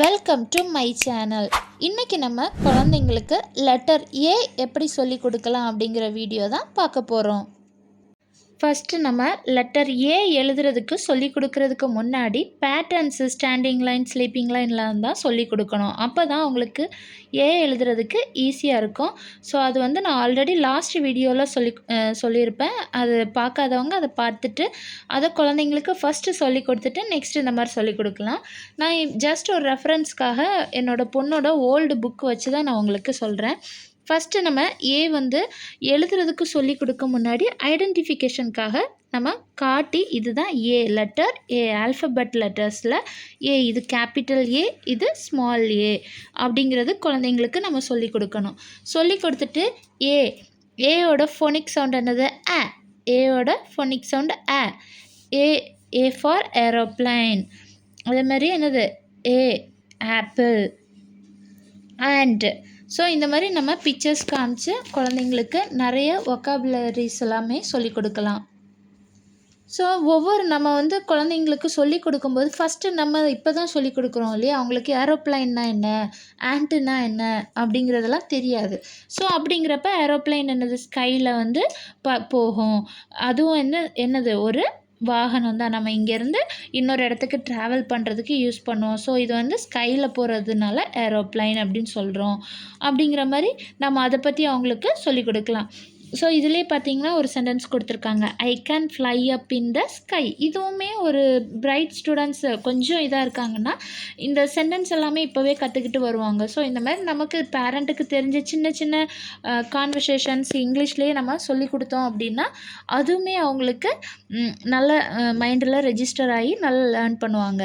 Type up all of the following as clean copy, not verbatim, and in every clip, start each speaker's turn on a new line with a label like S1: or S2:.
S1: Welcome to my channel. இன்றைக்கி நம்ம குழந்தைங்களுக்கு லெட்டர் ஏ எப்படி சொல்லி கொடுக்கலாம் அப்படிங்கிற வீடியோ தான் பார்க்க போகிறோம். ஃபஸ்ட்டு நம்ம லெட்டர் ஏ எழுதுறதுக்கு சொல்லி கொடுக்குறதுக்கு முன்னாடி பேட்டர்ன்ஸு, ஸ்டாண்டிங் லைன், ஸ்லீப்பிங் லைன்லாம் தான் சொல்லி கொடுக்கணும். அப்போ தான் அவங்களுக்கு ஏ எழுதுறதுக்கு ஈஸியாக இருக்கும். ஸோ அது நான் ஆல்ரெடி லாஸ்ட் வீடியோவில் சொல்லியிருப்பேன். அது பார்க்காதவங்க அதை பார்த்துட்டு அதை குழந்தைங்களுக்கு ஃபஸ்ட்டு சொல்லி கொடுத்துட்டு நெக்ஸ்ட்டு இந்த மாதிரி சொல்லி கொடுக்கலாம். நான் ஜஸ்ட் ஒரு ரெஃபரன்ஸ்க்காக என்னோடய பொண்ணோட ஓல்டு புக் வச்சு தான் நான் உங்களுக்கு சொல்கிறேன். ஃபஸ்ட்டு நம்ம ஏ எழுதுறதுக்கு சொல்லி கொடுக்க முன்னாடி ஐடென்டிஃபிகேஷனுக்காக நம்ம காட்டி இதுதான் ஏ லெட்டர், ஏ ஆல்ஃபபெட் லெட்டர்ஸில் ஏ இது கேபிட்டல் ஏ, இது ஸ்மால் ஏ அப்படிங்கிறது குழந்தைங்களுக்கு நம்ம சொல்லி கொடுக்கணும். சொல்லி கொடுத்துட்டு ஏயோட ஃபோனிக் சவுண்ட் என்னது? அ. ஏயோட ஃபோனிக் சவுண்டு அ. A for aeroplane. அதே மாதிரி என்னது? ஏ ஆப்பிள் அண்ட். ஸோ இந்த மாதிரி நம்ம பிக்சர்ஸ் காமிச்சு குழந்தைங்களுக்கு நிறைய ஒக்காபுலரிஸ் எல்லாமே சொல்லி கொடுக்கலாம். ஸோ நம்ம குழந்தைங்களுக்கு சொல்லி கொடுக்கும்போது ஃபஸ்ட்டு நம்ம இப்போ தான் சொல்லி கொடுக்குறோம் இல்லையா, அவங்களுக்கு ஏரோப்ளைன்னா என்ன, ஆண்ட்டுனா என்ன அப்படிங்கிறதெல்லாம் தெரியாது. ஸோ அப்படிங்கிறப்ப ஏரோப்ளைன் என்னது? ஸ்கையில் போகும். அதுவும் என்னது? ஒரு வாகனம் தான். நம்ம இங்கேருந்து இன்னொரு இடத்துக்கு ட்ராவல் பண்ணுறதுக்கு யூஸ் பண்ணுவோம். ஸோ இது ஸ்கையில் போகிறதுனால ஏரோப்ளைன் அப்படின்னு சொல்கிறோம். அப்படிங்கிற மாதிரி நம்ம அதை பற்றி அவங்களுக்கு சொல்லிக் கொடுக்கலாம். ஸோ இதிலே பார்த்திங்கன்னா ஒரு சென்டென்ஸ் கொடுத்துருக்காங்க, I can fly up in the sky. இதுவுமே ஒரு பிரைட் ஸ்டூடெண்ட்ஸ் கொஞ்சம் இதாக இருக்காங்கன்னா இந்த சென்டென்ஸ் எல்லாமே இப்போவே கற்றுக்கிட்டு வருவாங்க. ஸோ இந்த மாதிரி நமக்கு பேரண்ட்டுக்கு தெரிஞ்ச சின்ன சின்ன கான்வர்சேஷன்ஸ் இங்கிலீஷ்லேயே நம்ம சொல்லி கொடுத்தோம் அப்படின்னா அதுவுமே அவங்களுக்கு நல்ல மைண்டில் ரெஜிஸ்டர் ஆகி நல்லா லேர்ன் பண்ணுவாங்க.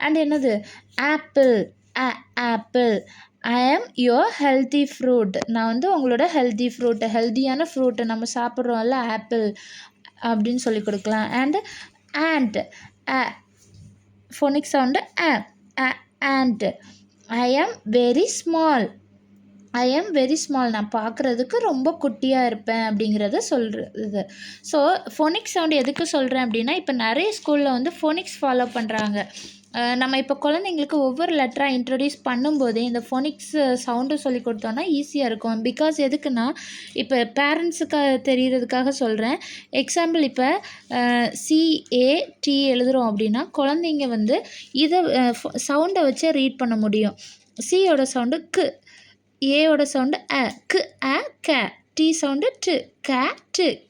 S1: அண்ட் என்னது? Apple. Apple. I am your healthy fruit. நான் உங்களோட ஹெல்த்தி ஃப்ரூட்டு, ஹெல்த்தியான ஃப்ரூட்டு நம்ம சாப்பிட்றோம்ல ஆப்பிள் அப்படின்னு சொல்லி கொடுக்கலாம். And and. Phonic sound and. I am very small. I am very small. நான் பார்க்குறதுக்கு ரொம்ப குட்டியாக இருப்பேன் அப்படிங்கிறத சொல்கிறது. ஸோ ஃபோனிக் சவுண்டு எதுக்கு சொல்கிறேன் அப்படின்னா, இப்போ நிறைய ஸ்கூலில் ஃபோனிக்ஸ் ஃபாலோ பண்ணுறாங்க. நம்ம இப்போ குழந்தைங்களுக்கு ஒவ்வொரு லெட்டராக இன்ட்ரடியூஸ் பண்ணும்போதே இந்த ஃபோனிக்ஸ் சவுண்டும் சொல்லி கொடுத்தோன்னா ஈஸியாக இருக்கும். பிகாஸ் எதுக்குன்னா, இப்போ பேரண்ட்ஸுக்கு தெரிகிறதுக்காக சொல்கிறேன். எக்ஸாம்பிள் இப்போ CAT எழுதுகிறோம் அப்படின்னா குழந்தைங்க இதை சவுண்டை வச்சே ரீட் பண்ண முடியும். சியோட சவுண்டு கு, ஏயோட சவுண்டு கு, கே, டி சவுண்டு டு,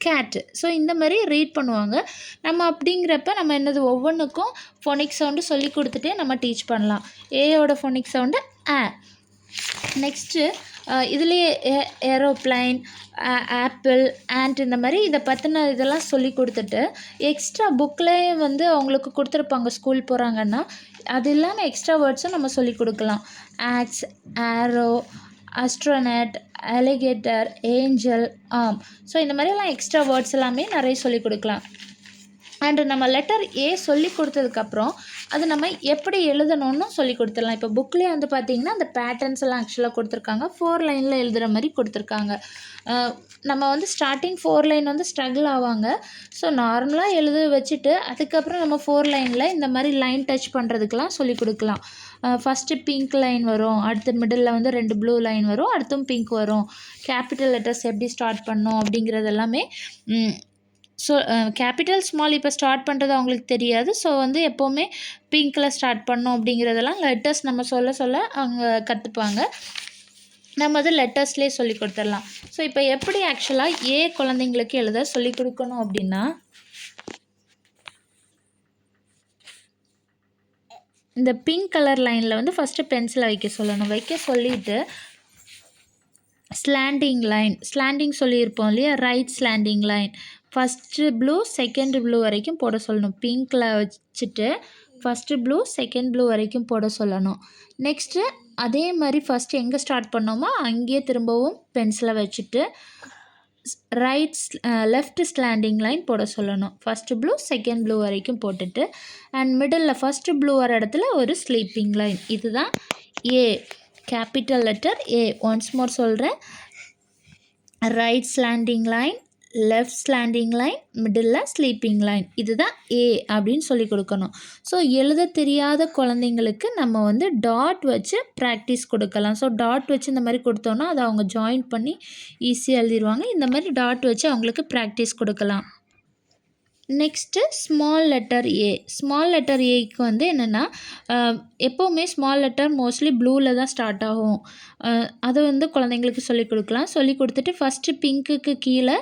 S1: கேட்டு. ஸோ இந்த மாதிரி ரீட் பண்ணுவாங்க. நம்ம அப்படிங்கிறப்ப நம்ம என்னது ஒவ்வொன்றுக்கும் ஃபோனிக் சவுண்டு சொல்லி கொடுத்துட்டே நம்ம டீச் பண்ணலாம். ஏயோட ஃபோனிக் சவுண்டு நெக்ஸ்ட்டு இதுலேயே ஏரோப்ளைன், ஆப்பிள், ஆண்ட் இந்த மாதிரி இதை பற்றின இதெல்லாம் சொல்லி கொடுத்துட்டு எக்ஸ்ட்ரா புக்லேயே அவங்களுக்கு கொடுத்துருப்பாங்க ஸ்கூல் போகிறாங்கன்னா. அது இல்லாமல் எக்ஸ்ட்ரா வேர்ட்ஸும் நம்ம சொல்லி கொடுக்கலாம். ஆக்ஸ், ஆரோ, அஸ்ட்ரோனட், அலிகேட்டர், ஏஞ்சல், ஆம். ஸோ இந்த மாதிரிலாம் எக்ஸ்ட்ரா வேர்ட்ஸ் எல்லாமே நிறைய சொல்லி கொடுக்கலாம். அண்டு நம்ம லெட்டர் ஏ சொல்லி கொடுத்ததுக்கப்புறம் அது நம்ம எப்படி எழுதணும்னு சொல்லி கொடுத்துடலாம். இப்போ புக்லேயே பார்த்திங்கன்னா அந்த பேட்டர்ன்ஸ் எல்லாம் ஆக்சுவலாக கொடுத்துருக்காங்க. 4 லைனில் எழுதுகிற மாதிரி கொடுத்துருக்காங்க. நம்ம ஸ்டார்டிங் 4 லைன் ஸ்ட்ரகிள் ஆவாங்க. ஸோ நார்மலாக எழுத வச்சுட்டு அதுக்கப்புறம் நம்ம 4 லைனில் இந்த மாதிரி லைன் டச் பண்ணுறதுக்கெலாம் சொல்லி கொடுக்கலாம். ஃபஸ்ட்டு பிங்க் லைன் வரும், அடுத்து மிடில் 2 ப்ளூ லைன் வரும், அடுத்தும் பிங்க் வரும். கேபிட்டல் லெட்டர்ஸ் எப்படி ஸ்டார்ட் பண்ணோம் அப்படிங்கிறது எல்லாமே. ஸோ கேபிட்டல் ஸ்மால் இப்போ ஸ்டார்ட் பண்ணுறது அவங்களுக்கு தெரியாது. ஸோ எப்போவுமே பிங்க்கில் ஸ்டார்ட் பண்ணோம் அப்படிங்கிறதெல்லாம் லெட்டர்ஸ் நம்ம சொல்ல அவங்க கற்றுப்பாங்க. நம்ம லெட்டர்ஸ்லேயே சொல்லி கொடுத்துடலாம். ஸோ இப்போ எப்படி ஆக்சுவலாக குழந்தைங்களுக்கு எழுத சொல்லி கொடுக்கணும் அப்படின்னா, இந்த பிங்க் கலர் லைனில் ஃபஸ்ட்டு பென்சிலை வைக்க சொல்லணும். வைக்க சொல்லிவிட்டு ஸ்லாண்டிங் லைன், ஸ்லாண்டிங் சொல்லியிருப்போம் இல்லையா, right slanting line, first blue second blue வரைக்கும் போட சொல்லணும். பிங்க்கில் வச்சுட்டு ஃபஸ்ட்டு ப்ளூ செகண்ட் ப்ளூ வரைக்கும் போட சொல்லணும். நெக்ஸ்ட்டு அதே மாதிரி ஃபஸ்ட்டு எங்கே ஸ்டார்ட் பண்ணோமோ அங்கேயே திரும்பவும் பென்சிலை வச்சுட்டு லெஃப்ட் ஸ்லாண்டிங் லைன் போட சொல்லணும். ஃபஸ்ட்டு ப்ளூ செகண்ட் ப்ளூ வரைக்கும் போட்டுட்டு அண்ட் மிடில் ஃபஸ்ட்டு ப்ளூ வர இடத்துல ஒரு ஸ்லீப்பிங் லைன். இதுதான் A, capital letter A. Once more சொல்கிறேன், right slanting line, left slanting line, middle sleeping line. இதுதான் ஏ அப்படின்னு சொல்லி கொடுக்கணும். ஸோ எழுத தெரியாத குழந்தைங்களுக்கு நம்ம வந்து டாட் வச்சு ப்ராக்டிஸ் கொடுக்கலாம். ஸோ டாட் வச்சு இந்த மாதிரி கொடுத்தோன்னா அதை அவங்க ஜாயின் பண்ணி ஈஸியாக எழுதிடுவாங்க. இந்த மாதிரி டாட் வச்சு அவங்களுக்கு ப்ராக்டிஸ் கொடுக்கலாம். Next small letter A. Small letter ஏக்கு வந்து என்னென்னா, எப்போவுமே ஸ்மால் லெட்டர் மோஸ்ட்லி ப்ளூவில் தான் ஸ்டார்ட் ஆகும். அதை வந்து குழந்தைங்களுக்கு சொல்லிக் கொடுக்கலாம். சொல்லிக் கொடுத்துட்டு ஃபஸ்ட்டு பிங்க்குக்கு கீழே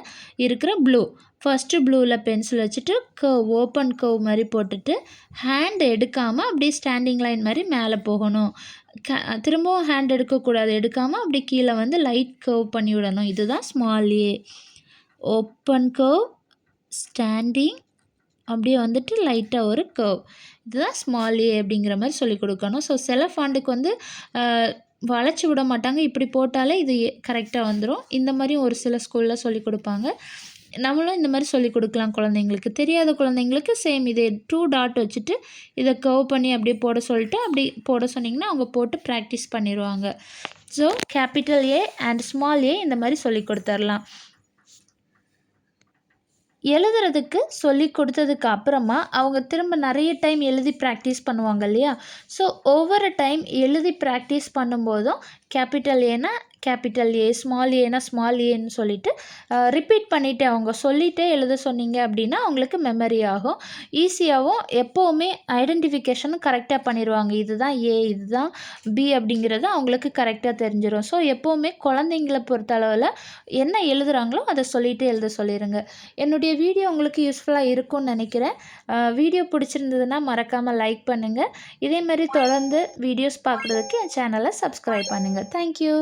S1: இருக்கிற ப்ளூ, ஃபஸ்ட்டு ப்ளூவில் பென்சில் வச்சுட்டு கர்வ், ஓப்பன் கர்வ் மாதிரி போட்டுட்டு ஹேண்ட் எடுக்காமல் அப்படியே ஸ்டாண்டிங் லைன் மாதிரி மேலே போகணும். திரும்பவும் ஹேண்ட் எடுக்கக்கூடாது, எடுக்காமல் அப்படி கீழே வந்து லைட் கர்வ் பண்ணி விடணும். இதுதான் small A. Open curve, standing, அப்படியே வந்துட்டு லைட்டாக ஒரு கர்வ். இதுதான் ஸ்மால் ஏ அப்படிங்கிற மாதிரி சொல்லிக் கொடுக்கணும். ஸோ சில ஃபாண்டுக்கு வந்து வளைச்சி விட மாட்டாங்க, இப்படி போட்டாலே இது கரெக்டாக வந்துடும். இந்த மாதிரியும் ஒரு சில ஸ்கூலில் சொல்லிக் கொடுப்பாங்க. நம்மளும் இந்த மாதிரி சொல்லிக் கொடுக்கலாம் குழந்தைங்களுக்கு. தெரியாத குழந்தைங்களுக்கு சேம் இதே 2 டாட் வச்சுட்டு இதை கர்வ் பண்ணி அப்படியே போட சொல்லிட்டு அப்படி போட சொன்னிங்கன்னா அவங்க போட்டு ப்ராக்டிஸ் பண்ணிடுவாங்க. So capital A and small A இந்த மாதிரி சொல்லிக் கொடுத்துர்லாம். எழுதுறதுக்கு சொல்லி கொடுத்ததுக்கு அப்புறமா அவங்க திரும்ப நிறைய டைம் எழுதி ப்ராக்டிஸ் பண்ணுவாங்க இல்லையா? ஸோ ஒவ்வொரு டைம் எழுதி ப்ராக்டிஸ் பண்ணும்போதும் கேபிட்டல் ஏன்னா கேபிட்டல் ஏ, ஸ்மால் ஏன்னா ஸ்மால் ஏன்னு சொல்லிவிட்டு ரிப்பீட் பண்ணிவிட்டு அவங்க சொல்லிகிட்டே எழுத சொன்னீங்க அப்படின்னா அவங்களுக்கு மெமரி ஆகும். ஈஸியாகவும் எப்போவுமே ஐடென்டிஃபிகேஷனும் கரெக்டாக பண்ணிடுவாங்க. இதுதான் ஏ, இதுதான் பி அப்படிங்கிறது அவங்களுக்கு கரெக்டாக தெரிஞ்சிடும். ஸோ எப்போவுமே குழந்தைங்கள பொறுத்தளவில் என்ன எழுதுகிறாங்களோ அதை சொல்லிகிட்டே எழுத சொல்லிடுங்க. என்னுடைய வீடியோ உங்களுக்கு யூஸ்ஃபுல்லாக இருக்கும்னு நினைக்கிறேன். வீடியோ பிடிச்சிருந்ததுன்னா மறக்காமல் லைக் பண்ணுங்கள். இதேமாதிரி தொடர்ந்து வீடியோஸ் பார்க்குறதுக்கு என் சேனலை சப்ஸ்கிரைப் பண்ணுங்கள். தேங்க்யூ.